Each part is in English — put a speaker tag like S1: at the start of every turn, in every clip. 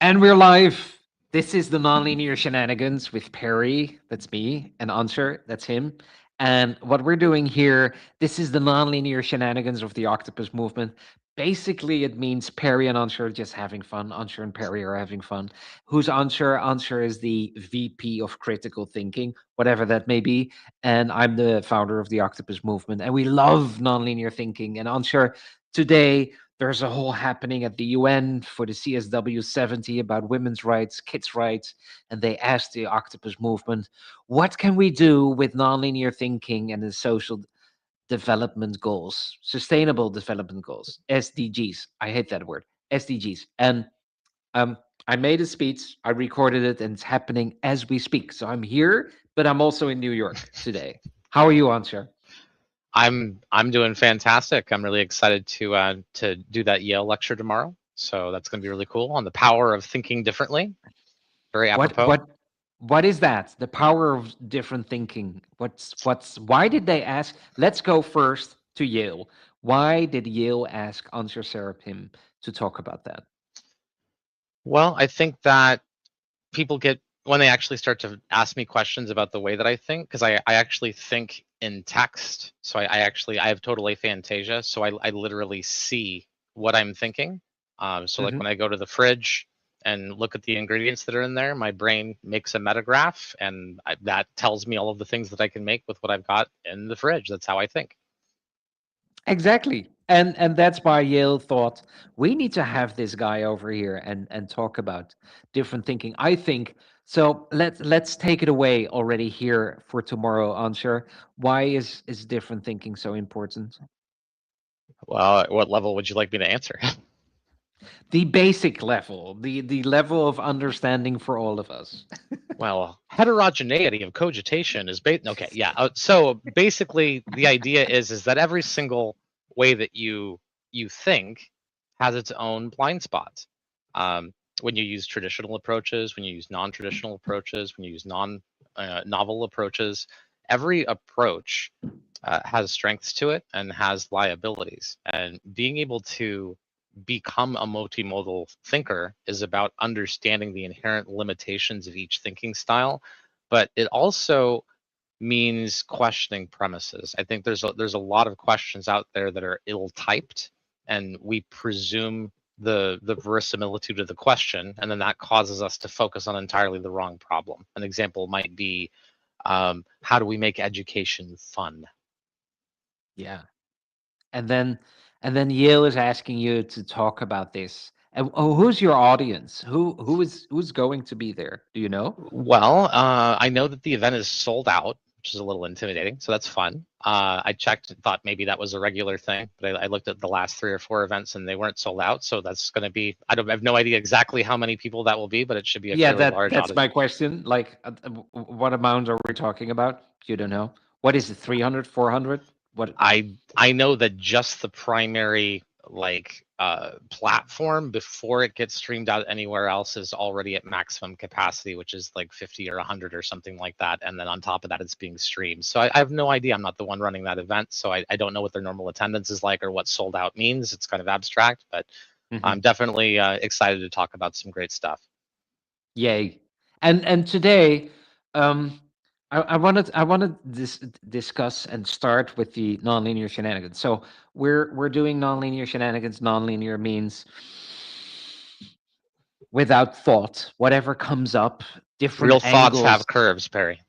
S1: And we're live. This is the Nonlinear Shenanigans with Perry, that's me, and Anshar, that's him. And what we're doing here, this is the Nonlinear Shenanigans of the Octopus movement. Basically, it means Perry and Anshar are just having fun. Anshar and Perry are having fun. Who's Anshar? Anshar is the VP of critical thinking, whatever that may be. And I'm the founder of the Octopus movement. And we love nonlinear thinking. And Anshar, today, there's a whole happening at the UN for the CSW 70 about women's rights, kids' rights, and they asked the Octopus movement, what can we do with nonlinear thinking and the social development goals, sustainable development goals, SDGs. I hate that word, SDGs. And um, I made a speech, I recorded it, and it's happening as we speak. So I'm here, but I'm also in New York today. How are you, Ansher?
S2: I'm doing fantastic. I'm really excited to do that Yale lecture tomorrow. So that's going to be really cool on the power of thinking differently. Very
S1: What
S2: apropos.
S1: what what is that? The power of different thinking. Why did they ask? Let's go first to Yale. Why did Yale ask Anshar Seraphim to talk about that?
S2: Well, I think that people get when they actually start to ask me questions about the way that I think, because I actually think in text. So I have total aphantasia. So I literally see what I'm thinking. So like
S1: Hmm.
S2: when I go to the fridge and look at the ingredients that are in there, my brain makes a metagraph, and that tells me all of the things that I can make with what I've got in the fridge. That's how I think.
S1: Exactly. And that's why Yale thought we need to have this guy over here and talk about different thinking. I think so. Let's take it away already here for tomorrow, Answer. Why is different thinking so important?
S2: Well, at what level would you like me to answer?
S1: The basic level, the level of understanding for all of us.
S2: Well, heterogeneity of cogitation is okay. Yeah. So basically, the idea is that every single way that you think has its own blind spots. When you use traditional approaches, when you use non-traditional approaches, when you use novel approaches, every approach has strengths to it and has liabilities. And being able to become a multimodal thinker is about understanding the inherent limitations of each thinking style, but it also means questioning premises. I think there's a lot of questions out there that are ill-typed, and we presume the verisimilitude of the question, and then that causes us to focus on entirely the wrong problem. An example might be, how do we make education fun?
S1: Yeah. And then Yale is asking you to talk about this. And who's your audience? Who's going to be there? Do you know?
S2: Well, I know that the event is sold out, which is a little intimidating, so that's fun. I checked and thought maybe that was a regular thing, but I looked at the last 3 or 4 events and they weren't sold out. So that's going to be, I have no idea exactly how many people that will be, but it should be a
S1: Yeah,
S2: fairly large
S1: that's my
S2: audience.
S1: question. Like, what amount are we talking about? You don't know. What is it? 300, 400? What?
S2: I know that just the primary platform before it gets streamed out anywhere else is already at maximum capacity, which is like 50 or 100 or something like that, and then on top of that it's being streamed. So I have no idea. I'm not the one running that event, so I don't know what their normal attendance is like or what sold out means. It's kind of abstract, but I'm
S1: Mhm.
S2: definitely excited to talk about some great stuff.
S1: Yay! And today, um, I wanted discuss and start with the nonlinear shenanigans. So we're doing nonlinear shenanigans. Nonlinear means without thought, whatever comes up, different
S2: Real thoughts
S1: angles.
S2: have curves, Perry.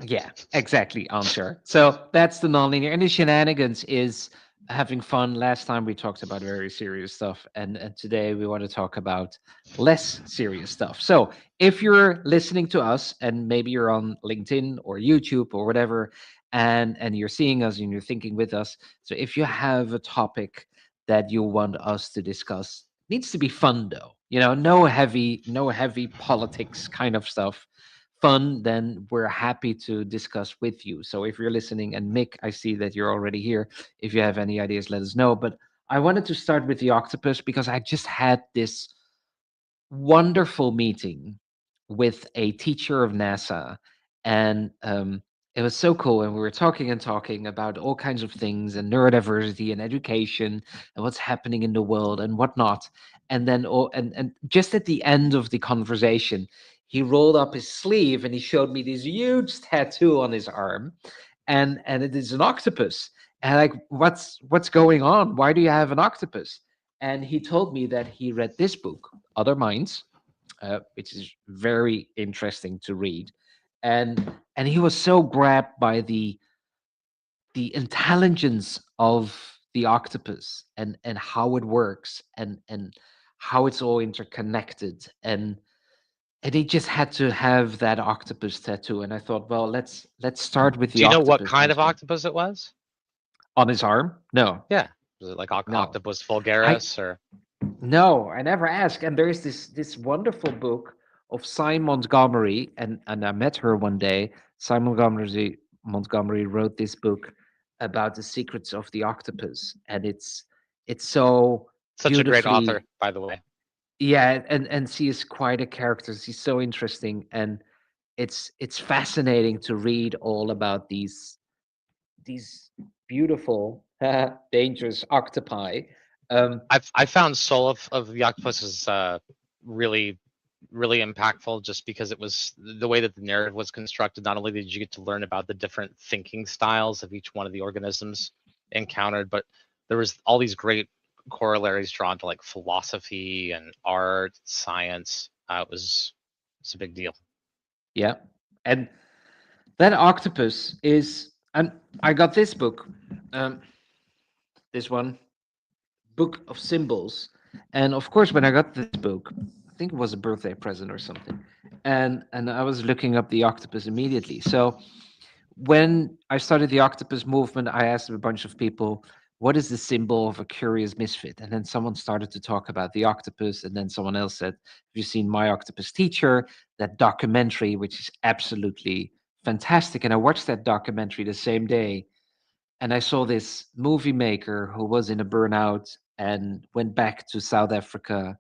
S1: Yeah, exactly, answer. So that's the nonlinear. And the shenanigans is having fun. Last time we talked about very serious stuff, and today we want to talk about less serious stuff. So if you're listening to us and maybe you're on LinkedIn or YouTube or whatever, and you're seeing us and you're thinking with us, so if you have a topic that you want us to discuss, it needs to be fun though. No heavy politics kind of stuff, fun, then we're happy to discuss with you. So if you're listening, and Mick, I see that you're already here. If you have any ideas, let us know. But I wanted to start with the octopus because I just had this wonderful meeting with a teacher of NASA, and it was so cool, and we were talking and talking about all kinds of things and neurodiversity and education and what's happening in the world and whatnot. And then and just at the end of the conversation, he rolled up his sleeve and he showed me this huge tattoo on his arm, and it is an octopus. And like, what's going on? Why do you have an octopus? And he told me that he read this book, Other Minds, which is very interesting to read, and he was so grabbed by the intelligence of the octopus and how it works and how it's all interconnected, and he just had to have that octopus tattoo. And I thought, well, let's start with
S2: Do
S1: the
S2: you know what
S1: octopus
S2: kind of octopus it was?
S1: on his arm. No,
S2: Yeah. Was it like
S1: no,
S2: Octopus
S1: I
S2: vulgaris or?
S1: no, I never asked. And there is this wonderful book of Simon Montgomery, and I met her one day. Simon Montgomery wrote this book about the secrets of the octopus, and it's so
S2: Such a great author,
S1: beautifully,
S2: by the way.
S1: yeah, and she is quite a character. She's so interesting, and it's fascinating to read all about these beautiful dangerous octopi.
S2: I found Soul of the Octopus is really really impactful, just because it was the way that the narrative was constructed. Not only did you get to learn about the different thinking styles of each one of the organisms encountered, but there was all these great corollaries drawn to like philosophy and art, science. It's a big deal.
S1: Yeah, and that octopus is, and I got this book, um, this one, Book of Symbols, and of course, when I got this book, I think it was a birthday present or something, and I was looking up the octopus immediately. So when I started the octopus movement, I asked a bunch of people, what is the symbol of a curious misfit? And then someone started to talk about the octopus. And then someone else said, have you seen My Octopus Teacher, that documentary, which is absolutely fantastic? And I watched that documentary the same day. And I saw this movie maker who was in a burnout and went back to South Africa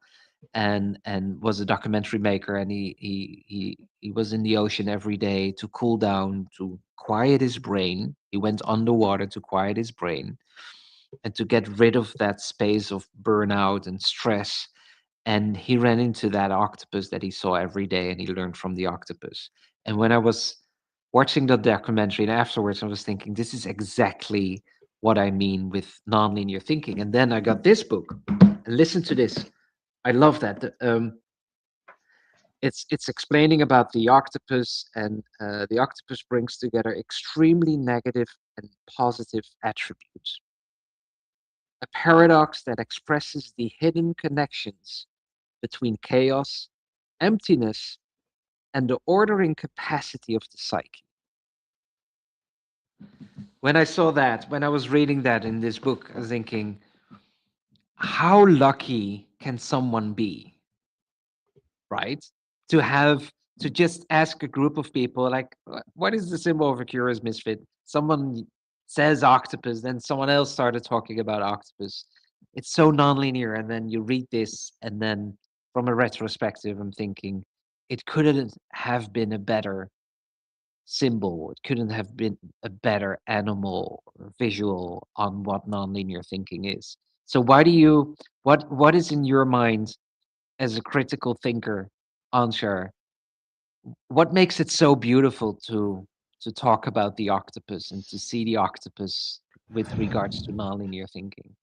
S1: and was a documentary maker, and he was in the ocean every day to cool down, to quiet his brain. He went underwater to quiet his brain and to get rid of that space of burnout and stress. And he ran into that octopus that he saw every day, and he learned from the octopus. And when I was watching the documentary and afterwards, I was thinking, this is exactly what I mean with nonlinear thinking. And then I got this book, and listen to this. I love that. It's explaining about the octopus, and the octopus brings together extremely negative and positive attributes. A paradox that expresses the hidden connections between chaos, emptiness, and the ordering capacity of the psyche. When I saw that, when I was reading that in this book, I was thinking, how lucky can someone be, right? To have to just ask a group of people, like, what is the symbol of a curious misfit? Someone says octopus, then someone else started talking about octopus. It's so nonlinear. And then you read this, and then from a retrospective, I'm thinking it couldn't have been a better symbol. It couldn't have been a better animal visual on what nonlinear thinking is. So why do you what is in your mind as a critical thinker, Anshar, what makes it so beautiful to talk about the octopus and to see the octopus with regards to nonlinear thinking?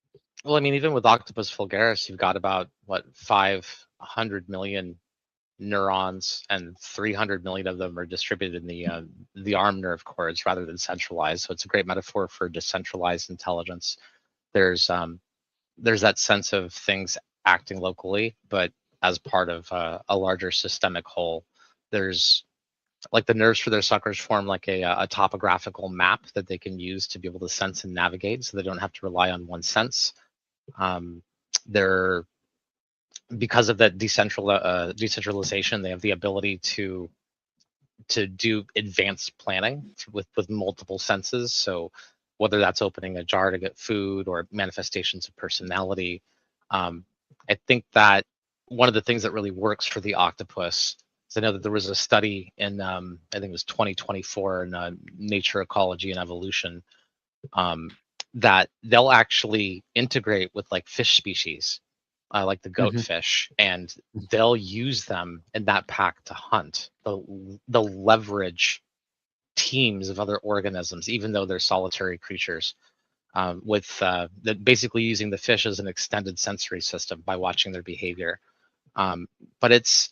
S2: Well, I mean, even with Octopus vulgaris, you've got about what 500 million neurons, and 300 million of them are distributed in the arm nerve cords rather than centralized. So it's a great metaphor for decentralized intelligence. There's that sense of things acting locally, but as part of a larger systemic whole. There's like the nerves for their suckers form like a topographical map that they can use to be able to sense and navigate, so they don't have to rely on one sense. They're Because of that decentralization, they have the ability to do advanced planning with multiple senses. So whether that's opening a jar to get food or manifestations of personality, I think that one of the things that really works for the octopus So I know that there was a study in I think it was 2024 in Nature, Ecology, and Evolution, um, that they'll actually integrate with like fish species, like the
S1: Hmm.
S2: goatfish, and they'll use them in that pack to hunt. They'll leverage teams of other organisms, even though they're solitary creatures, with basically using the fish as an extended sensory system by watching their behavior. Um, but it's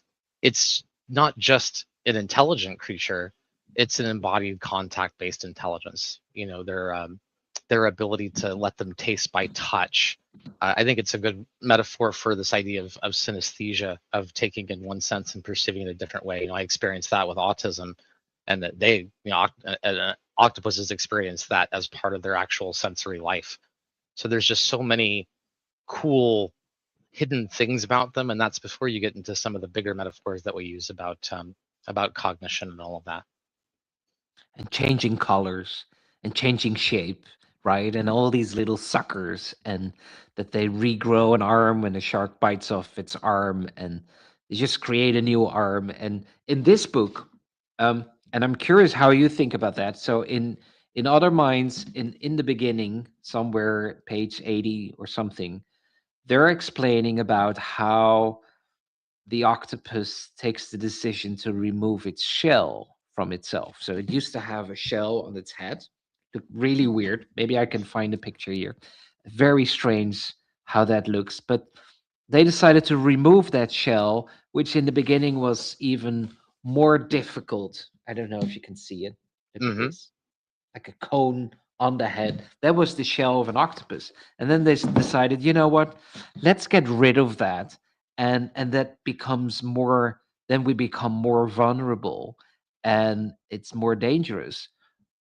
S2: not just an intelligent creature; it's an embodied contact-based intelligence. You know, their ability to let them taste by touch. I think it's a good metaphor for this idea of synesthesia, of taking in one sense and perceiving it a different way. You know, I experienced that with autism, and that octopuses experience that as part of their actual sensory life. So there's just so many cool hidden things about them, and that's before you get into some of the bigger metaphors that we use about cognition and all of that.
S1: And changing colors and changing shape, right? And all these little suckers, and that they regrow an arm when a shark bites off its arm, and they just create a new arm. And in this book, and I'm curious how you think about that. So in Other Minds, in the beginning, somewhere page 80 or something, they're explaining about how the octopus takes the decision to remove its shell from itself. So it used to have a shell on its head. Looked really weird. Maybe I can find a picture here. Very strange how that looks. But they decided to remove that shell, which in the beginning was even more difficult. I don't know if you can see it. Look at
S2: Hmm.
S1: this, like a cone on the head. That was the shell of an octopus. And then they decided, you know what? Let's get rid of that. And that becomes more, then we become more vulnerable and it's more dangerous.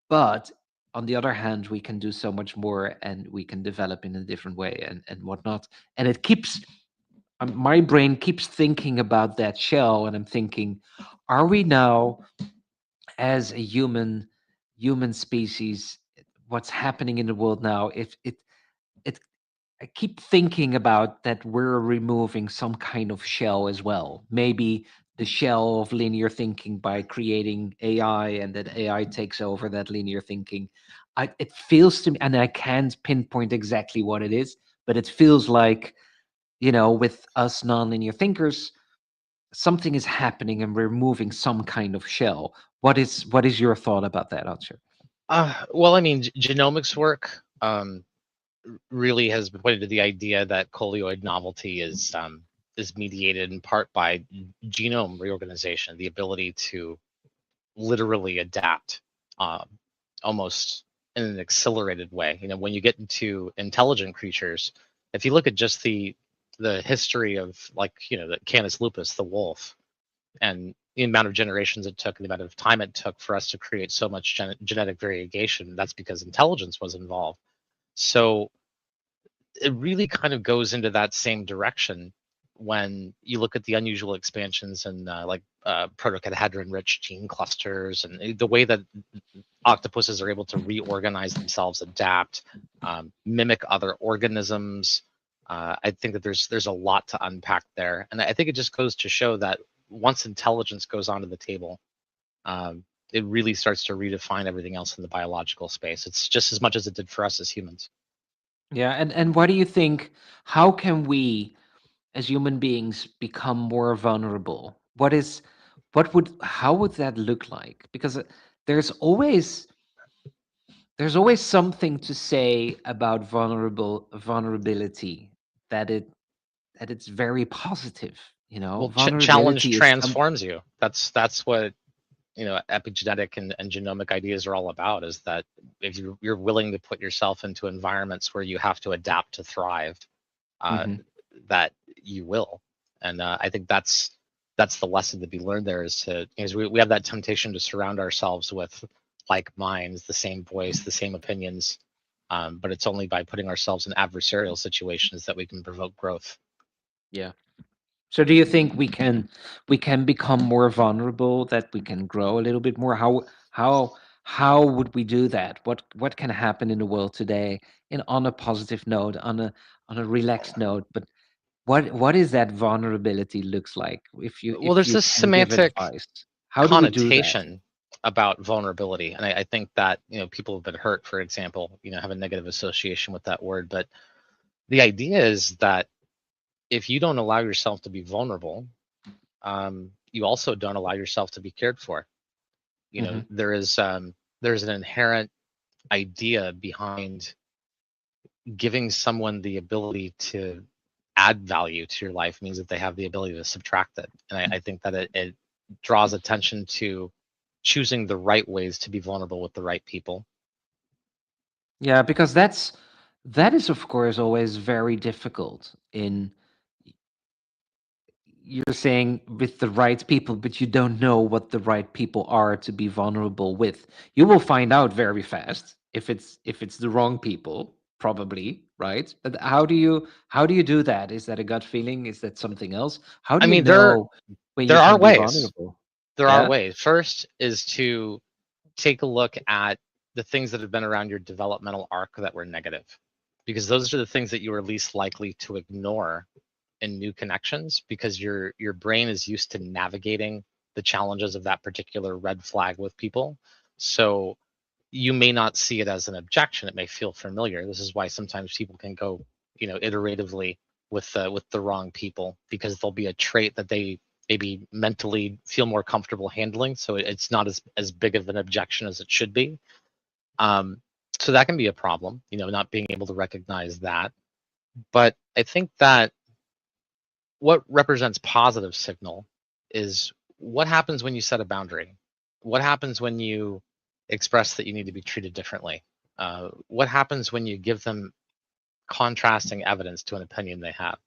S1: But on the other hand, we can do so much more and we can develop in a different way and whatnot. And it keeps, my brain keeps thinking about that shell. And I'm thinking, are we now as a human species, what's happening in the world now, if it I keep thinking about that we're removing some kind of shell as well, maybe the shell of linear thinking by creating AI, and that AI takes over that linear thinking. It feels to me, and I can't pinpoint exactly what it is, but it feels like, with us nonlinear thinkers, something is happening and we're moving some kind of shell. What is your thought about that, answer?
S2: Well, I mean, genomics work really has pointed to the idea that colloid novelty is mediated in part by genome reorganization, the ability to literally adapt, um, almost in an accelerated way. You know, when you get into intelligent creatures, if you look at just the history of, like, the Canis lupus, the wolf, and the amount of generations it took and the amount of time it took for us to create so much genetic variegation, that's because intelligence was involved. So it really kind of goes into that same direction when you look at the unusual expansions and protocadherin rich gene clusters, and the way that octopuses are able to reorganize themselves, adapt, mimic other organisms. I think that there's a lot to unpack there, and I think it just goes to show that once intelligence goes onto the table, um, it really starts to redefine everything else in the biological space. It's just as much as it did for us as humans.
S1: Yeah, and what do you think? How can we, as human beings, become more vulnerable? How would that look like? Because there's always there's always something to say about vulnerability, that it's very positive.
S2: Well, challenge
S1: Vulnerability is
S2: transforms you. That's what epigenetic and genomic ideas are all about. Is that if you're willing to put yourself into environments where you have to adapt to thrive, uh,
S1: Mhm.
S2: that you will. And I think that's the lesson to be learned there, is we have that temptation to surround ourselves with like minds, the same voice, the same opinions. But it's only by putting ourselves in adversarial situations that we can provoke growth.
S1: Yeah. So do you think we can become more vulnerable, that we can grow a little bit more? How would we do that? What can happen in the world today, on a positive note, on a relaxed note, but what is that vulnerability looks like?
S2: Well,
S1: If
S2: there's
S1: you
S2: this
S1: can give
S2: semantic
S1: advice, how do we do that?
S2: connotation about vulnerability, and I think that people have been hurt, for example, have a negative association with that word. But the idea is that if you don't allow yourself to be vulnerable, you also don't allow yourself to be cared for.
S1: Hmm.
S2: There's an inherent idea behind giving someone the ability to add value to your life means that they have the ability to subtract it. And I think that it draws attention to choosing the right ways to be vulnerable with the right people.
S1: Yeah, because that is of course always very difficult in, you're saying with the right people, but you don't know what the right people are to be vulnerable with. You will find out very fast if it's the wrong people, probably, right? But how do you do that? Is that a gut feeling? Is that something else? How
S2: I
S1: do you
S2: mean,
S1: know when
S2: there
S1: you
S2: are
S1: can be
S2: ways.
S1: vulnerable?
S2: There are
S1: Yeah.
S2: ways. First is to take a look at the things that have been around your developmental arc that were negative, because those are the things that you are least likely to ignore in new connections, because your brain is used to navigating the challenges of that particular red flag with people. So you may not see it as an objection. It may feel familiar. This is why sometimes people can go, iteratively with the wrong people, because there'll be a trait that they maybe mentally feel more comfortable handling. So it's not as big of an objection as it should be. Um, so that can be a problem, not being able to recognize that. But I think that what represents positive signal is what happens when you set a boundary. What happens when you express that you need to be treated differently? What happens when you give them contrasting evidence to an opinion they have?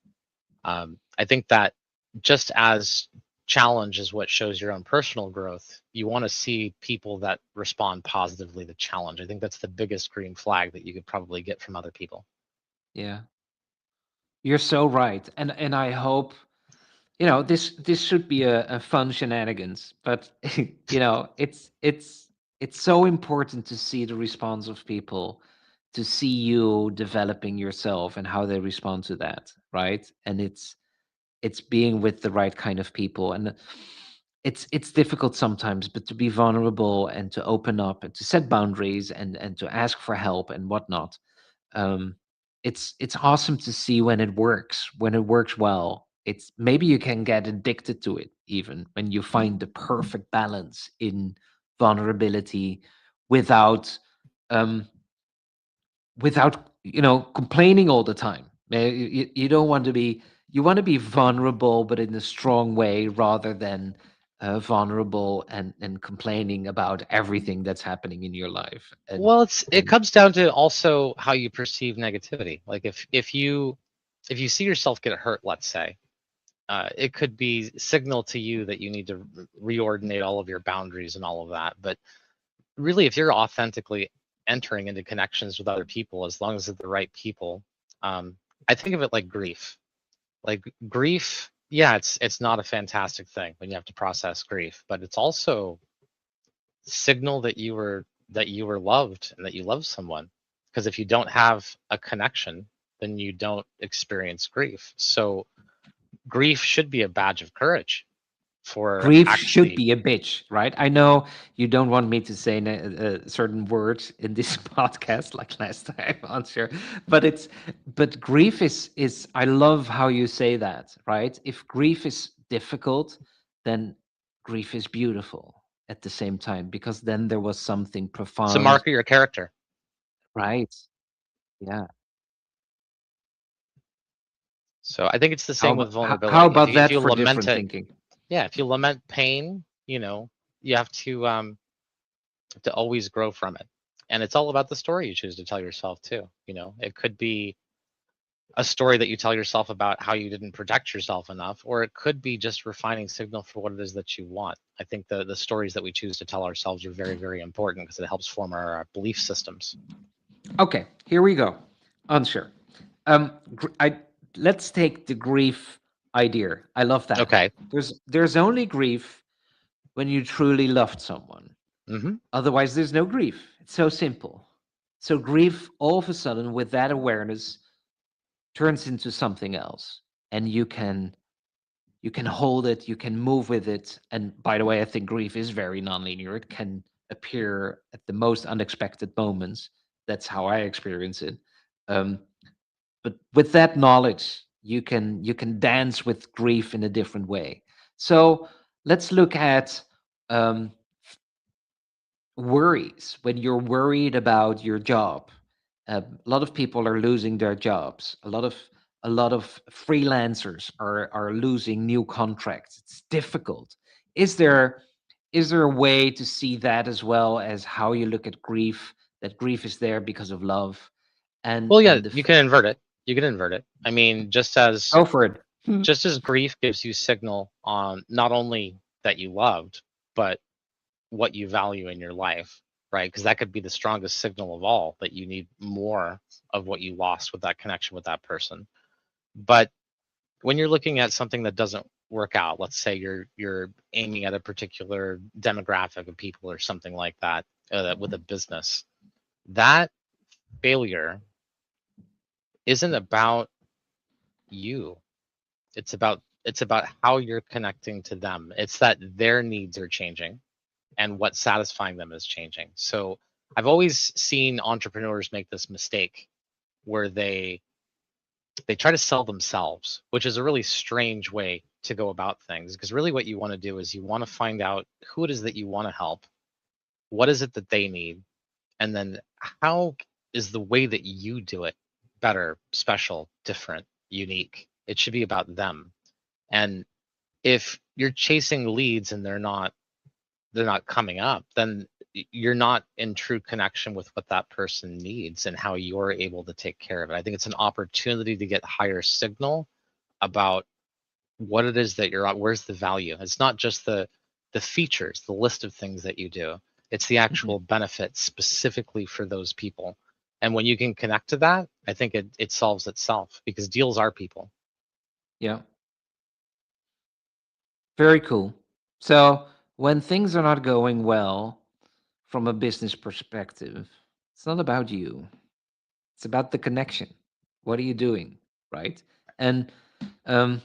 S2: I think that just as challenge is what shows your own personal growth, you want to see people that respond positively to challenge. I think that's the biggest green flag that you could probably get from other people.
S1: Yeah. You're so right. And I hope, this should be a fun shenanigans, but it's so important to see the response of people, to see you developing yourself and how they respond to that, right? And it's being with the right kind of people. And it's difficult sometimes, but to be vulnerable and to open up and to set boundaries and to ask for help and whatnot. um it's awesome to see when it works well. It's maybe you can get addicted to it, even when you find the perfect balance in vulnerability, without um complaining all the time. You don't want to be, you want to be vulnerable but in a strong way, rather than vulnerable and complaining about everything that's happening in your life.
S2: Well, it
S1: And
S2: comes down to also how you perceive negativity. Like if you see yourself get hurt, let's say, it could be signal to you that you need to reordinate all of your boundaries and all of that. But really, if you're authentically entering into connections with other people, as long as they're the right people, um, I think of it like grief. Like grief, yeah, it's not a fantastic thing when you have to process grief, but it's also signal that you were loved and that you love someone. Because if you don't have a connection, then you don't experience grief. So grief should be a badge of courage for
S1: grief should
S2: actually.
S1: be a bitch, right? I know you don't want me to say certain words in this podcast like last time, answer, but grief is, I love how you say that, right? If grief is difficult, then grief is beautiful at the same time, because then there was something
S2: It's a
S1: profound,
S2: mark of your character.
S1: right? Yeah.
S2: So I think it's the
S1: How
S2: same with
S1: about how
S2: vulnerability. If
S1: about
S2: you if
S1: that
S2: you
S1: for
S2: lament
S1: different
S2: it,
S1: thinking?
S2: yeah, if you lament pain, you have to always grow from it. And it's all about the story you choose to tell yourself too. It could be a story that you tell yourself about how you didn't protect yourself enough, or it could be just refining signal for what it is that you want. I think the stories that we choose to tell ourselves are very, very important, because it helps form our belief systems.
S1: Okay, here we go. Unsure. I let's take the grief idea. I love that.
S2: Okay.
S1: There's only grief when you truly loved someone.
S2: Hmm.
S1: Otherwise, there's no grief. It's so simple. So grief, all of a sudden, with that awareness, turns into something else. and you can hold it, you can move with it. And by the way, I think grief is very nonlinear. It can appear at the most unexpected moments. That's how I experience it. Um, but with that knowledge, you can dance with grief in a different way. So let's look at um, worries. When you're worried about your job, a lot of people are losing their jobs. A lot of freelancers are losing new contracts. It's difficult. Is there a way to see that as well as how you look at grief? That grief is there because of love,
S2: Well, yeah,
S1: and the
S2: you can invert it. You can invert it. I mean,
S1: go for it.
S2: just as grief gives you signal on not only that you loved, but what you value in your life, right? Because that could be the strongest signal of all, that you need more of what you lost with that connection with that person. But when you're looking at something that doesn't work out, let's say you're aiming at a particular demographic of people or something like that, with a business, that failure isn't about you. It's about how you're connecting to them. It's that their needs are changing and what's satisfying them is changing. So I've always seen entrepreneurs make this mistake where they try to sell themselves, which is a really strange way to go about things, because really what you want to do is you want to find out who it is that you want to help, what is it that they need, and then how is the way that you do it better, special, different, unique. It should be about them. And if you're chasing leads and they're not coming up, then you're not in true connection with what that person needs and how you're able to take care of it. I think it's an opportunity to get higher signal about what it is that you're on. Where's the value? It's not just the features, the list of things that you do. It's the
S1: Mhm.
S2: actual benefit specifically for those people. And when you can connect to that, I think it solves itself, because deals are people.
S1: Yeah, very cool. So when things are not going well from a business perspective, it's not about you. It's about the connection. What are you doing, right? And um,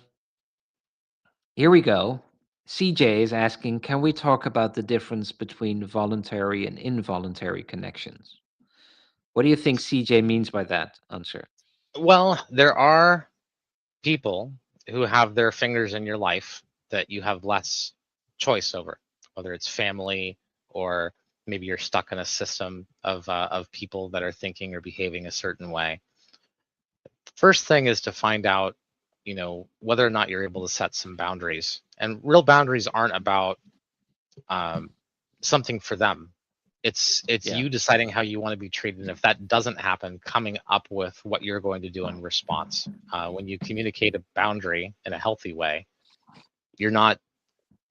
S1: here we go. CJ is asking, can we talk about the difference between voluntary and involuntary connections? What do you think CJ means by that, Answer?
S2: Well, there are people who have their fingers in your life that you have less choice over, whether it's family or maybe you're stuck in a system of people that are thinking or behaving a certain way. First thing is to find out, whether or not you're able to set some boundaries. And real boundaries aren't about um, something for them. It's
S1: Yeah.
S2: you deciding how you want to be treated, and if that doesn't happen, coming up with what you're going to do in response. When you communicate a boundary in a healthy way, you're not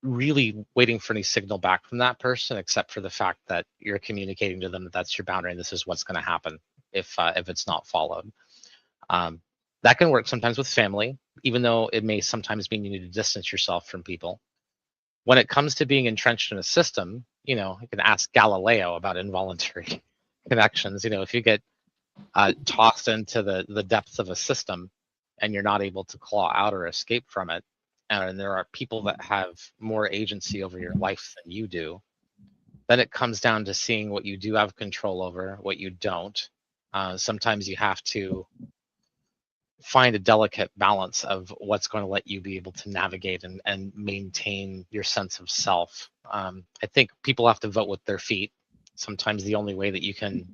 S2: really waiting for any signal back from that person, except for the fact that you're communicating to them that that's your boundary and this is what's going to happen if it's not followed. Um, that can work sometimes with family, even though it may sometimes mean you need to distance yourself from people. When it comes to being entrenched in a system, you can ask Galileo about involuntary connections. If you get tossed into the depths of a system and you're not able to claw out or escape from it, and there are people that have more agency over your life than you do, then it comes down to seeing what you do have control over, what you don't. Sometimes you have to find a delicate balance of what's going to let you be able to navigate and maintain your sense of self. I think people have to vote with their feet. Sometimes the only way that you can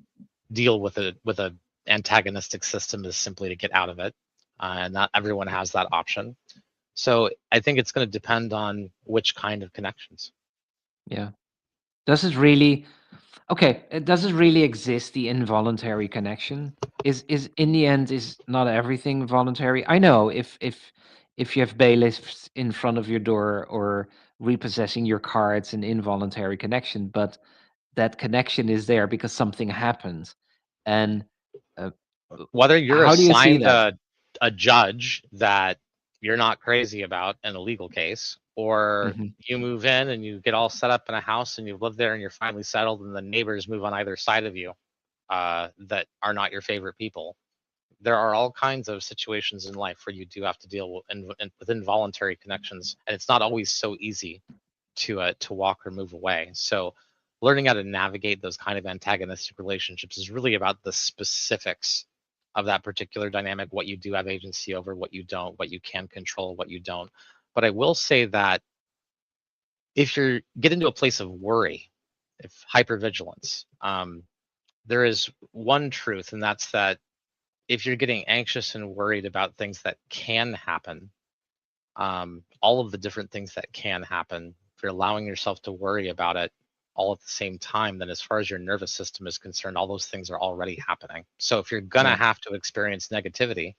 S2: deal with a antagonistic system is simply to get out of it, and not everyone has that option. So I think it's going to depend on which kind of connections.
S1: Yeah. Does it really Okay, does it really exist, the involuntary connection? Is in the end, is not everything voluntary? I know if you have bailiffs in front of your door or repossessing your car, it's an involuntary connection, but that connection is there because something happened. And uh,
S2: Whether you're
S1: how do you see
S2: assigned
S1: that?
S2: a judge that you're not crazy about in a legal case, or
S1: Mhm.
S2: you move in and you get all set up in a house and you live there and you're finally settled, and the neighbors move on either side of you, that are not your favorite people. there are all kinds of situations in life where you do have to deal with involuntary connections, and it's not always so easy to walk or move away. So learning how to navigate those kind of antagonistic relationships is really about the specifics of that particular dynamic, what you do have agency over, what you don't, what you can control, what you don't. But I will say that if you get into a place of worry, if hypervigilance, there is one truth, and that's that if you're getting anxious and worried about things that can happen, all of the different things that can happen, if you're allowing yourself to worry about it all at the same time, then as far as your nervous system is concerned, all those things are already happening. So if you're gonna have to experience negativity,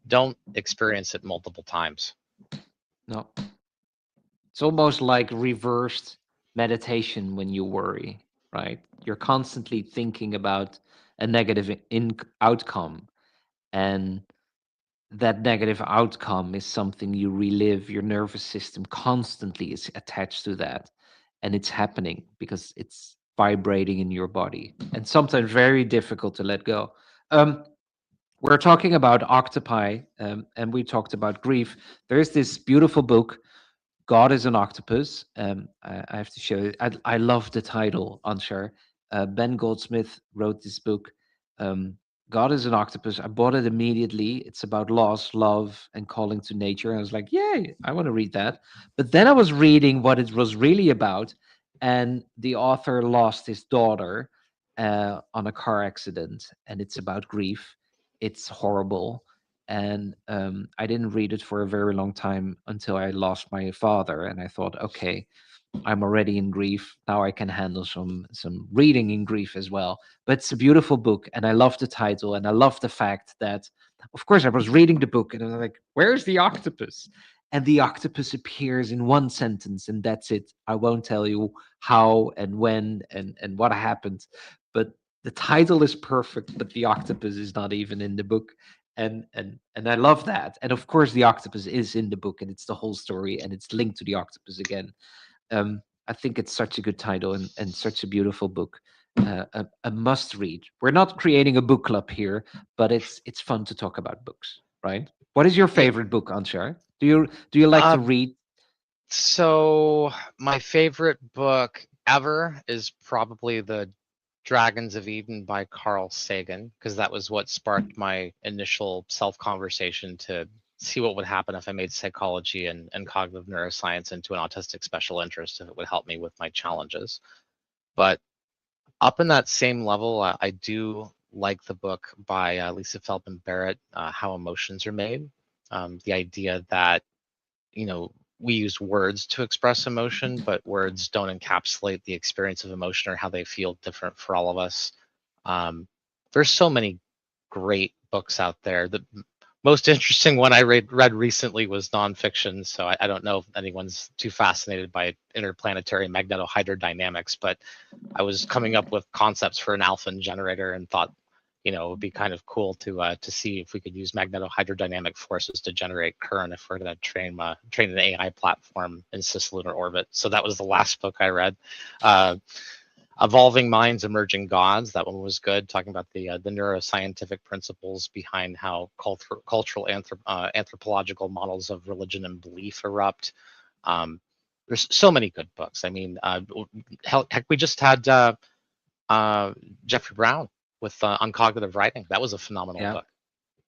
S2: don't experience it multiple times.
S1: No. It's almost like reversed meditation when you worry, right? You're constantly thinking about a negative outcome, and that negative outcome is something you relive. Your nervous system constantly is attached to that, and it's happening because it's vibrating in your body, and sometimes very difficult to let go. We're talking about octopi, and we talked about grief. There's this beautiful book, God is an Octopus. I have to show you. I love the title, Anshar. Ben Goldsmith wrote this book. God is an Octopus. I bought it immediately. It's about loss, love, and calling to nature. I was like, yay, I want to read that. But then I was reading what it was really about, and the author lost his daughter on a car accident, and it's about grief. It's horrible, and I didn't read it for a very long time until I lost my father, and I thought, okay, I'm already in grief now. I can handle some reading in grief as well. But it's a beautiful book, and I love the title, and I love the fact that, of course, I was reading the book, and I was like, "Where's the octopus?" And the octopus appears in one sentence, and that's it. I won't tell you how and when and what happened, but the title is perfect, but the octopus is not even in the book, and I love that. And of course, the octopus is in the book, and it's the whole story, and it's linked to the octopus again. I think it's such a good title, and such a beautiful book, a must read. We're not creating a book club here, but it's fun to talk about books, right? What is your
S2: Yeah.
S1: favorite book, Anshar? Do you like to read?
S2: So my favorite book ever is probably The Dragons of Eden by Carl Sagan, because that was what sparked my initial self-conversation to see what would happen if I made psychology and cognitive neuroscience into an autistic special interest, if it would help me with my challenges. But up in that same level, I do like the book by Lisa Feldman Barrett, How Emotions Are Made. The idea that, we use words to express emotion, but words don't encapsulate the experience of emotion or how they feel different for all of us. There's so many great books out there. The most interesting one I read recently was nonfiction, so I don't know if anyone's too fascinated by interplanetary magnetohydrodynamics, but I was coming up with concepts for an alpha generator and thought, it would be kind of cool to see if we could use magnetohydrodynamic forces to generate current if we're going to train an AI platform in cislunar orbit. So that was the last book I read. Evolving Minds, Emerging Gods. That one was good, talking about the neuroscientific principles behind how cultural anthropological models of religion and belief erupt. There's so many good books. I mean, heck, we just had Jeffrey Brown with on cognitive writing. That was a phenomenal book.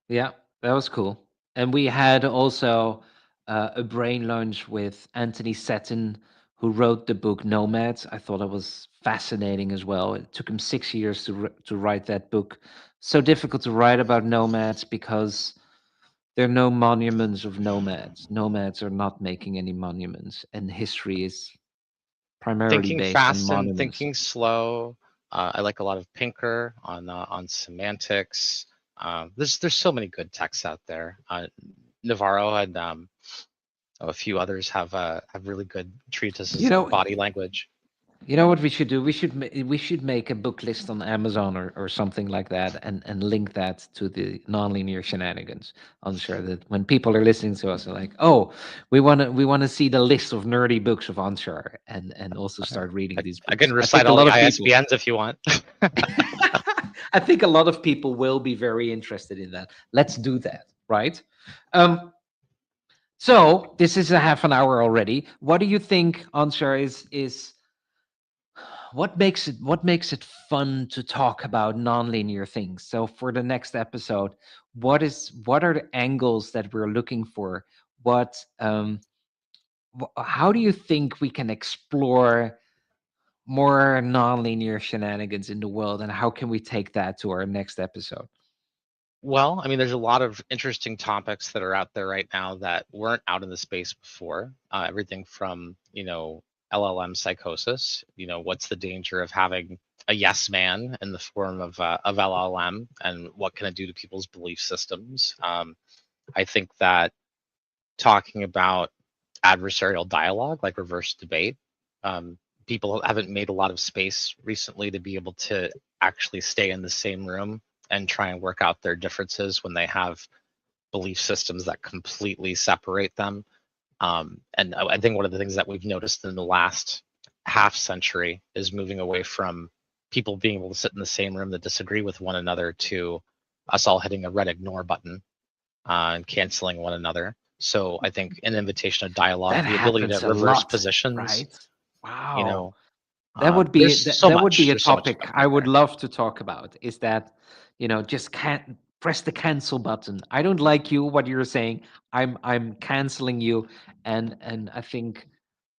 S1: Yeah, that was cool. And we had also a brain lunch with Anthony Seton, who wrote the book Nomads. I thought it was fascinating as well. It took him 6 years to write that book. So difficult to write about nomads because there are no monuments of nomads. Nomads are not making any monuments, and history is primarily
S2: Thinking
S1: based on
S2: fast and
S1: monuments.
S2: thinking slow. I like a lot of Pinker on semantics. There's so many good texts out there. Navarro and a few others have really good treatises on body language.
S1: You know what we should do? We should make a book list on Amazon or something like that, and link that to the nonlinear shenanigans. I'm sure that when people are listening to us, they're like, "Oh, we want to see the list of nerdy books of Anshar," and also start reading these books.
S2: I can
S1: I think
S2: recite
S1: a
S2: all
S1: lot
S2: the
S1: of people.
S2: ISBNs if you want.
S1: I think a lot of people will be very interested in that. Let's do that, right? Um, so this is a half an hour already. What do you think, Ansar, is what makes it fun to talk about nonlinear things? So for the next episode, what are the angles that we're looking for? What how do you think we can explore more nonlinear shenanigans in the world, and how can we take that to our next episode?
S2: Well, I mean, there's a lot of interesting topics that are out there right now that weren't out in the space before. Everything from, LLM psychosis. What's the danger of having a yes man in the form of LLM, and what can it do to people's belief systems? I think that talking about adversarial dialogue, like reverse debate, um, people haven't made a lot of space recently to be able to actually stay in the same room and try and work out their differences when they have belief systems that completely separate them. And I think one of the things that we've noticed in the last half century is moving away from people being able to sit in the same room that disagree with one another to us all hitting a red ignore button and canceling one another. So I think an invitation of dialogue,
S1: That
S2: the ability to
S1: happens a
S2: reverse
S1: lot,
S2: positions,
S1: right?
S2: you
S1: Wow.
S2: know,
S1: That would be
S2: there's
S1: that,
S2: so
S1: that would be
S2: much.
S1: a
S2: There's so much
S1: topic
S2: fun
S1: I
S2: right
S1: would
S2: there.
S1: love to talk about. Is that, just can't press the cancel button. I don't like you, what you're saying. I'm canceling you. And I think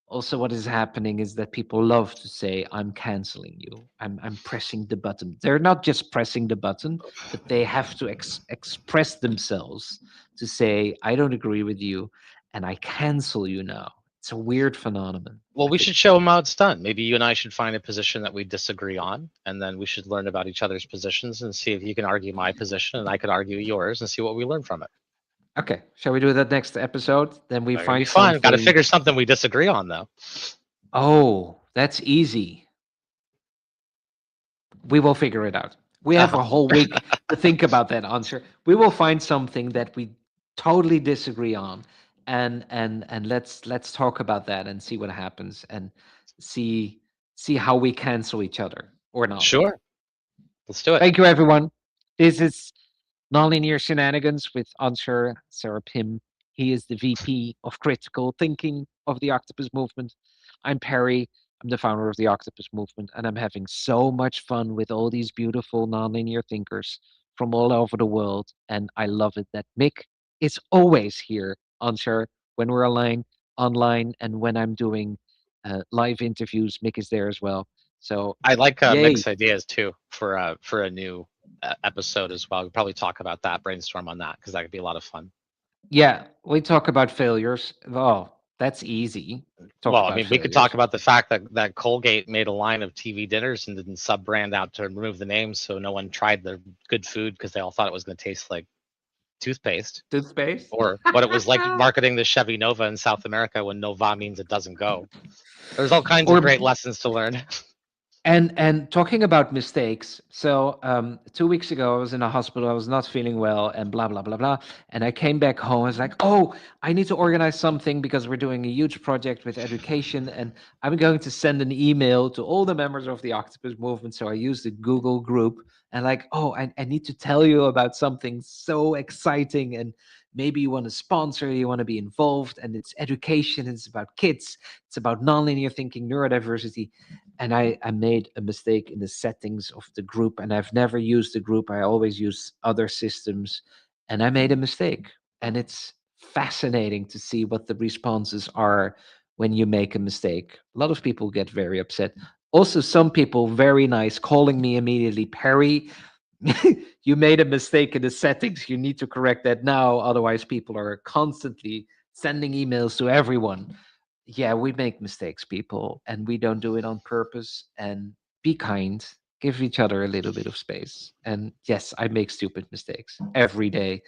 S1: also what is happening is that people love to say, I'm canceling you. I'm pressing the button. They're not just pressing the button, but they have to express themselves to say, I don't agree with you and I cancel you now. It's a weird phenomenon,
S2: Well,
S1: I
S2: we
S1: think.
S2: should show them how it's done. Maybe you and I should find a position that we disagree on, and then we should learn about each other's positions and see if you can argue my position and I could argue yours and see what we learn from it.
S1: Okay, shall we do that next episode? Then we
S2: That could be
S1: find
S2: fun. Got to
S1: something.
S2: figure something we disagree on, though.
S1: Oh, that's easy. We will figure it out. We have a whole week to think about that answer. We will find something that we totally disagree on, and let's talk about that and see what happens, and see see how we cancel each other or not.
S2: Sure, let's do it.
S1: Thank you, everyone. This is Nonlinear Shenanigans with Anshar Seraphim. He is the VP of Critical Thinking of the Octopus Movement. I'm Perry. I'm the founder of the Octopus Movement, and I'm having so much fun with all these beautiful nonlinear thinkers from all over the world. And I love it that Mick is always here, Anshar, when we're online, and when I'm doing live interviews, Mick is there as well. So,
S2: I like
S1: yay.
S2: mixed ideas too for a new episode as well. We'll probably talk about that, brainstorm on that because that could be a lot of fun.
S1: Yeah, we talk about failures. Oh, that's easy. Talk
S2: Well, I
S1: about
S2: mean, we could talk
S1: failures.
S2: about the fact that Colgate made a line of TV dinners and didn't sub brand out to remove the name, so no one tried the good food because they all thought it was going to taste like toothpaste,
S1: Toothpaste.
S2: or what it was like marketing the Chevy Nova in South America when Nova means it doesn't go. There's all kinds of
S1: Or
S2: great lessons to learn.
S1: and talking about mistakes. So 2 weeks ago, I was in a hospital. I was not feeling well, and blah blah blah blah. And I came back home. I was like, oh, I need to organize something because we're doing a huge project with education, and I'm going to send an email to all the members of the Octopus Movement. So I used the Google group, and like, oh, I need to tell you about something so exciting, and maybe you want to sponsor, you want to be involved, and it's education. It's about kids. It's about nonlinear thinking, neurodiversity. And I made a mistake in the settings of the group, and I've never used the group. I always use other systems, and I made a mistake. And it's fascinating to see what the responses are when you make a mistake. A lot of people get very upset. Also, some people very nice, calling me immediately, Perry, you made a mistake in the settings. You need to correct that now. Otherwise, people are constantly sending emails to everyone. Yeah, we make mistakes, people, and we don't do it on purpose. And be kind, give each other a little bit of space. And yes, I make stupid mistakes every day.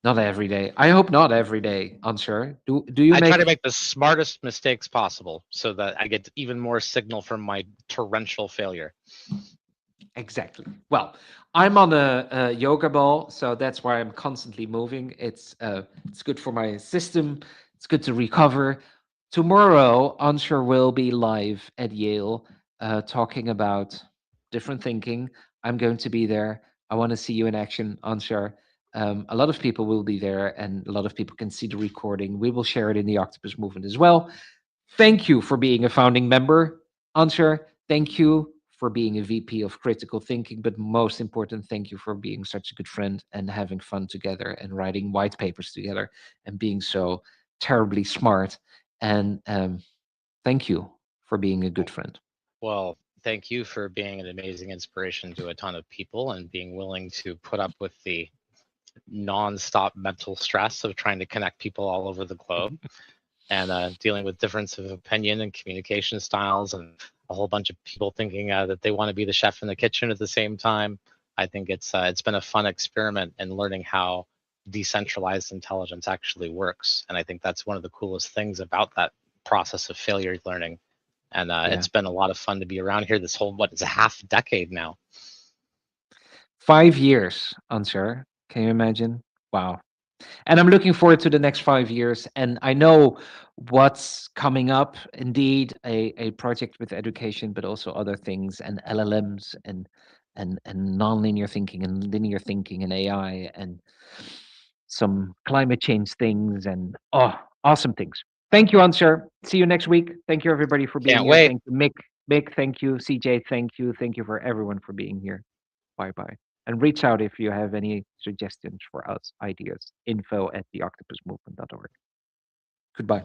S1: Not every day. I hope not every day. Unsure. Do you
S2: I try to
S1: make
S2: make the smartest mistakes possible so that I get even more signal from my torrential failure.
S1: exactly? Well, I'm on a yoga ball, so that's why I'm constantly moving. It's good for my system. It's good to recover. Tomorrow, Ansher will be live at Yale, talking about different thinking. I'm going to be there. I want to see you in action, Anshar. A lot of people will be there, and a lot of people can see the recording. We will share it in the Octopus movement as well. Thank you for being a founding member, Anshar. Thank you for being a VP of critical thinking, but most important, thank you for being such a good friend and having fun together and writing white papers together and being so terribly smart. And thank you for being a good friend.
S2: Well, thank you for being an amazing inspiration to a ton of people and being willing to put up with the non-stop mental stress of trying to connect people all over the globe and dealing with difference of opinion and communication styles and a whole bunch of people thinking that they want to be the chef in the kitchen at the same time. I think it's been a fun experiment in learning how decentralized intelligence actually works, and I think that's one of the coolest things about that process of failure learning. And
S1: Yeah.
S2: it's been a lot of fun to be around here this whole, what is a half decade now.
S1: 5 years, Anshar. Can you imagine? Wow. And I'm looking forward to the next 5 years. And I know what's coming up. Indeed, a project with education, but also other things, and LLMs, and nonlinear thinking, and linear thinking, and AI, and some climate change things, and awesome things. Thank you, Answer. See you next week. Thank you, everybody, for being
S2: Can't
S1: here.
S2: wait.
S1: Thank you, Mick. Mick, thank you. CJ, thank you. Thank you for everyone for being here. Bye bye. And reach out if you have any suggestions for us, ideas. Info@theoctopusmovement.org. Goodbye.